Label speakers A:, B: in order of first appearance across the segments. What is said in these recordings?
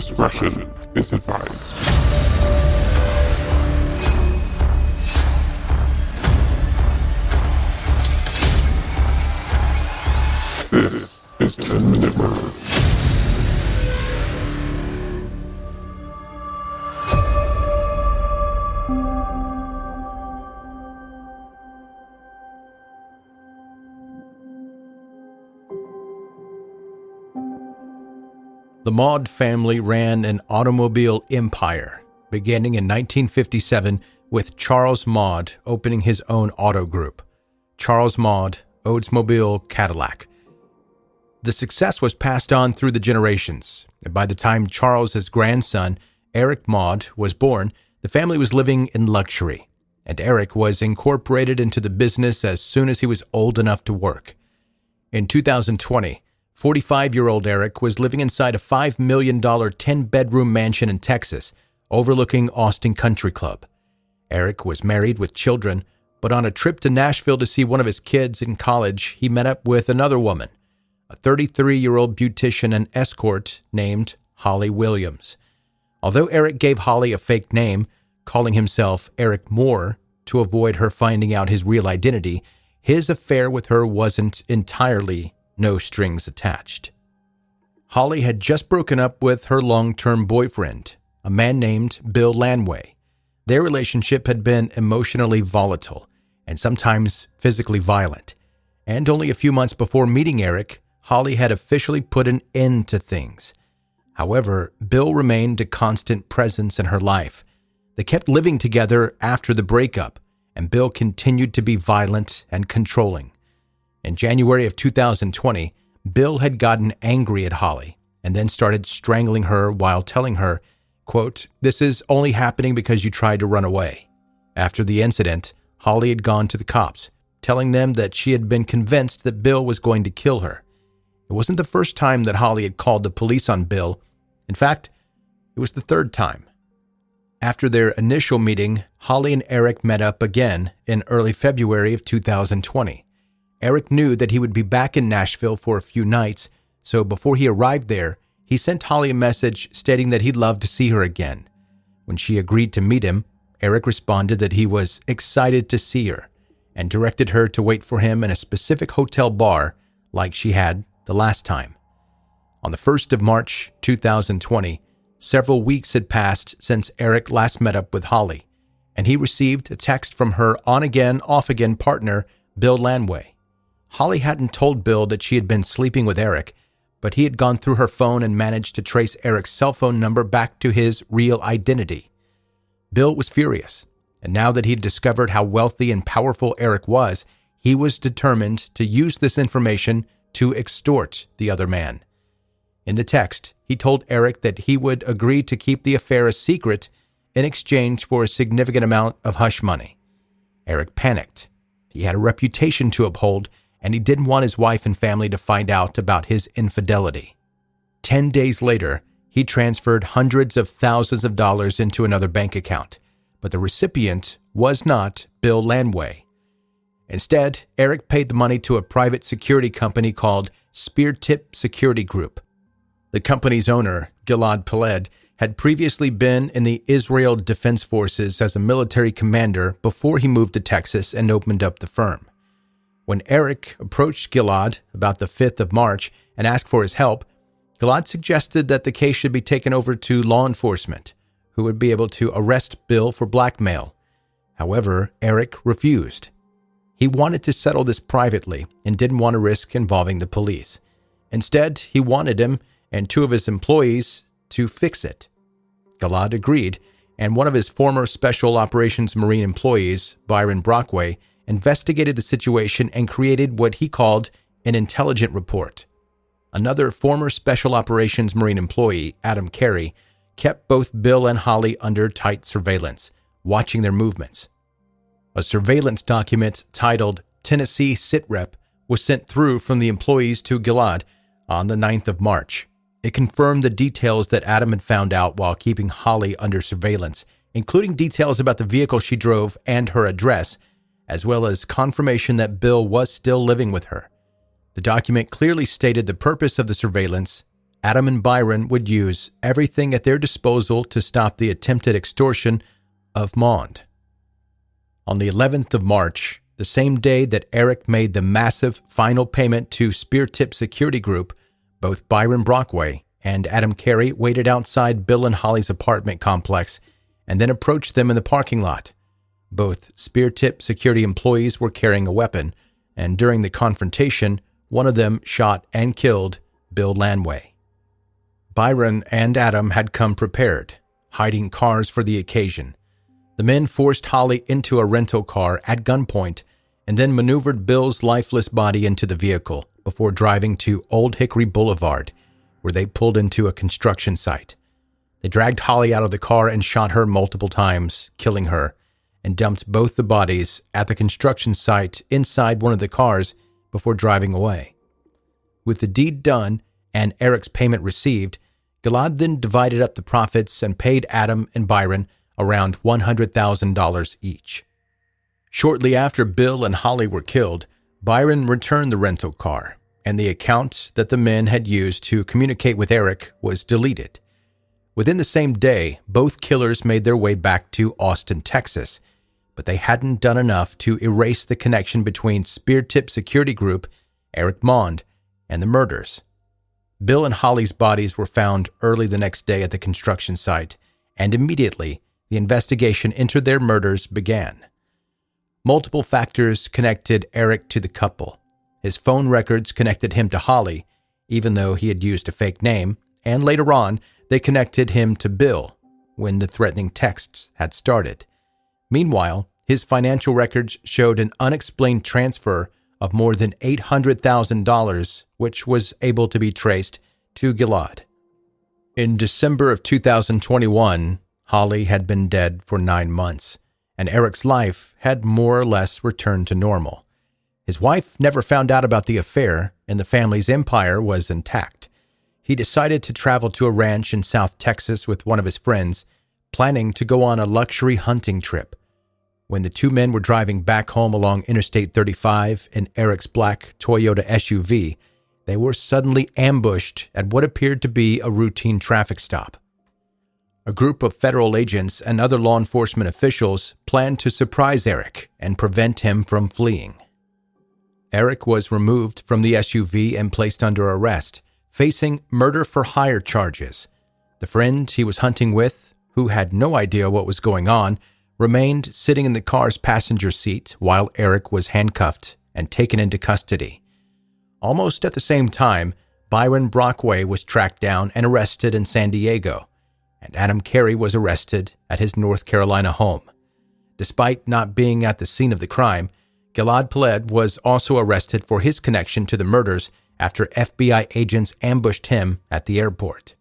A: discretion is advised. This is 10-Minute Murder.
B: The Maund family ran an automobile empire, beginning in 1957 with Charles Maund opening his own auto group, Charles Maund Oldsmobile Cadillac. The success was passed on through the generations, and by the time Charles's grandson, Erik Maund, was born, the family was living in luxury, and Erik was incorporated into the business as soon as he was old enough to work. In 2020, 45-year-old Erik was living inside a $5 million 10-bedroom mansion in Texas, overlooking Austin Country Club. Erik was married with children, but on a trip to Nashville to see one of his kids in college, he met up with another woman, a 33-year-old beautician and escort named Holly Williams. Although Erik gave Holly a fake name, calling himself Erik Moore to avoid her finding out his real identity, his affair with her wasn't entirely no strings attached. Holly had just broken up with her long-term boyfriend, a man named Bill Lanway. Their relationship had been emotionally volatile and sometimes physically violent. And only a few months before meeting Erik, Holly had officially put an end to things. However, Bill remained a constant presence in her life. They kept living together after the breakup, and Bill continued to be violent and controlling. In January of 2020, Bill had gotten angry at Holly and then started strangling her while telling her, quote, "This is only happening because you tried to run away." After the incident, Holly had gone to the cops, telling them that she had been convinced that Bill was going to kill her. It wasn't the first time that Holly had called the police on Bill. In fact, it was the third time. After their initial meeting, Holly and Erik met up again in early February of 2020. Erik knew that he would be back in Nashville for a few nights, so before he arrived there, he sent Holly a message stating that he'd love to see her again. When she agreed to meet him, Erik responded that he was excited to see her and directed her to wait for him in a specific hotel bar like she had the last time. On the 1st of March 2020, several weeks had passed since Erik last met up with Holly, and he received a text from her on-again, off-again partner, Bill Lanway. Holly hadn't told Bill that she had been sleeping with Erik, but he had gone through her phone and managed to trace Erik's cell phone number back to his real identity. Bill was furious, and now that he'd discovered how wealthy and powerful Erik was, he was determined to use this information to extort the other man. In the text, he told Erik that he would agree to keep the affair a secret in exchange for a significant amount of hush money. Erik panicked. He had a reputation to uphold, and he didn't want his wife and family to find out about his infidelity. 10 days later, he transferred hundreds of thousands of dollars into another bank account, but the recipient was not Bill Lanway. Instead, Erik paid the money to a private security company called Speartip Security Group. The company's owner, Gilad Peled, had previously been in the Israel Defense Forces as a military commander before he moved to Texas and opened up the firm. When Erik approached Gilad about the 5th of March and asked for his help, Gilad suggested that the case should be taken over to law enforcement, who would be able to arrest Bill for blackmail. However, Erik refused. He wanted to settle this privately and didn't want to risk involving the police. Instead, he wanted him and two of his employees to fix it. Gilad agreed, and one of his former Special Operations Marine employees, Byron Brockway, investigated the situation and created what he called an intelligent report. Another former Special Operations Marine employee, Adam Carey, kept both Bill and Holly under tight surveillance, watching their movements. A surveillance document titled Tennessee Sitrep was sent through from the employees to Gilad on the 9th of March. It confirmed the details that Adam had found out while keeping Holly under surveillance, including details about the vehicle she drove and her address, as well as confirmation that Bill was still living with her. The document clearly stated the purpose of the surveillance, Adam and Byron would use everything at their disposal to stop the attempted extortion of Maund. On the 11th of March, the same day that Erik made the massive final payment to Spear Tip Security Group, both Byron Brockway and Adam Carey waited outside Bill and Holly's apartment complex and then approached them in the parking lot. Both Spear Tip security employees were carrying a weapon, and during the confrontation, one of them shot and killed Bill Lanway. Byron and Adam had come prepared, hiding cars for the occasion. The men forced Holly into a rental car at gunpoint and then maneuvered Bill's lifeless body into the vehicle before driving to Old Hickory Boulevard, where they pulled into a construction site. They dragged Holly out of the car and shot her multiple times, killing her, and dumped both the bodies at the construction site inside one of the cars before driving away. With the deed done and Erik's payment received, Gilad then divided up the profits and paid Adam and Byron around $100,000 each. Shortly after Bill and Holly were killed, Byron returned the rental car, and the account that the men had used to communicate with Erik was deleted. Within the same day, both killers made their way back to Austin, Texas, but they hadn't done enough to erase the connection between Spear Tip Security Group, Erik Maund, and the murders. Bill and Holly's bodies were found early the next day at the construction site, and immediately the investigation into their murders began. Multiple factors connected Erik to the couple. His phone records connected him to Holly, even though he had used a fake name, and later on, they connected him to Bill when the threatening texts had started. Meanwhile, his financial records showed an unexplained transfer of more than $800,000, which was able to be traced to Gilad. In December of 2021, Holly had been dead for 9 months, and Erik's life had more or less returned to normal. His wife never found out about the affair, and the family's empire was intact. He decided to travel to a ranch in South Texas with one of his friends, planning to go on a luxury hunting trip. When the two men were driving back home along Interstate 35 in Erik's black Toyota SUV, they were suddenly ambushed at what appeared to be a routine traffic stop. A group of federal agents and other law enforcement officials planned to surprise Erik and prevent him from fleeing. Erik was removed from the SUV and placed under arrest, facing murder-for-hire charges. The friend he was hunting with, who had no idea what was going on, remained sitting in the car's passenger seat while Erik was handcuffed and taken into custody. Almost at the same time, Byron Brockway was tracked down and arrested in San Diego, and Adam Carey was arrested at his North Carolina home. Despite not being at the scene of the crime, Gilad Peled was also arrested for his connection to the murders after FBI agents ambushed him at the airport.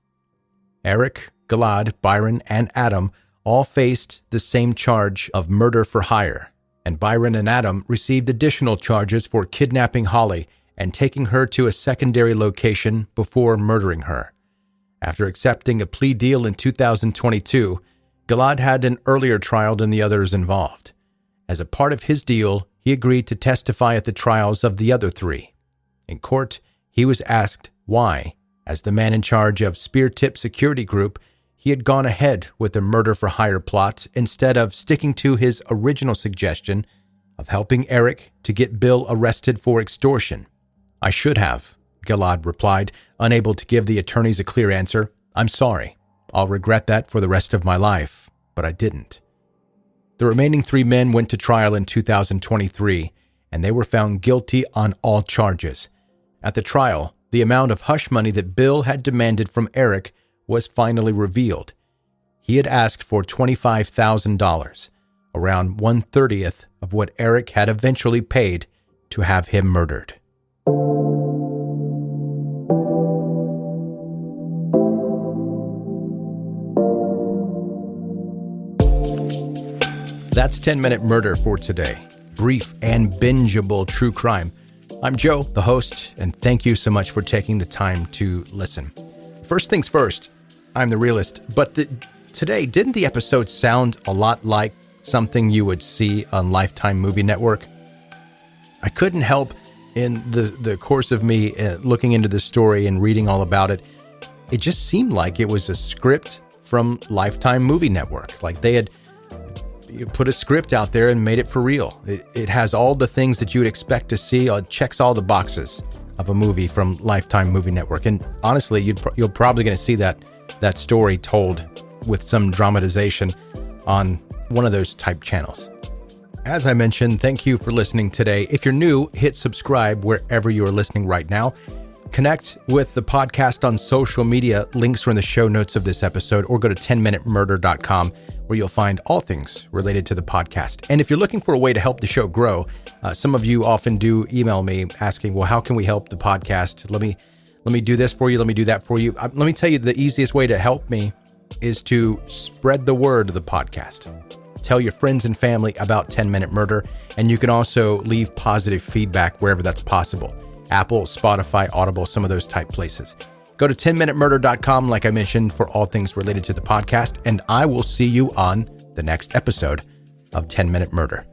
B: Erik, Gilad, Byron, and Adam all faced the same charge of murder for hire, and Byron and Adam received additional charges for kidnapping Holly and taking her to a secondary location before murdering her. After accepting a plea deal in 2022, Gilad had an earlier trial than the others involved. As a part of his deal, he agreed to testify at the trials of the other three. In court, he was asked why, as the man in charge of Spear Tip Security Group, he had gone ahead with the murder-for-hire plot instead of sticking to his original suggestion of helping Erik to get Bill arrested for extortion. "I should have," Gilad replied, unable to give the attorneys a clear answer. "I'm sorry. I'll regret that for the rest of my life, but I didn't." The remaining 3 men went to trial in 2023, and they were found guilty on all charges. At the trial, the amount of hush money that Bill had demanded from Erik was finally revealed. He had asked for $25,000, around 1/30th of what Erik had eventually paid to have him murdered. That's 10-Minute Murder for today. Brief and bingeable true crime. I'm Joe, the host, and thank you so much for taking the time to listen. First things first, I'm the realist, but today, didn't the episode sound a lot like something you would see on Lifetime Movie Network? I couldn't help, in the course of me looking into this story and reading all about it, it just seemed like it was a script from Lifetime Movie Network. Like they had put a script out there and made it for real. It has all the things that you would expect to see. It checks all the boxes of a movie from Lifetime Movie Network. And honestly, you're probably going to see that story told with some dramatization on one of those type channels. As I mentioned, thank you for listening today. If you're new, hit subscribe wherever you are listening right now. Connect with the podcast on social media. Links are in the show notes of this episode, or go to 10minutemurder.com where you'll find all things related to the podcast. And if you're looking for a way to help the show grow, some of you often do email me asking, well, how can we help the podcast? Let me do this for you. Let me do that for you. Let me tell you, the easiest way to help me is to spread the word of the podcast. Tell your friends and family about 10 Minute Murder, and you can also leave positive feedback wherever that's possible. Apple, Spotify, Audible, some of those type places. Go to 10minutemurder.com, like I mentioned, for all things related to the podcast, and I will see you on the next episode of 10 Minute Murder.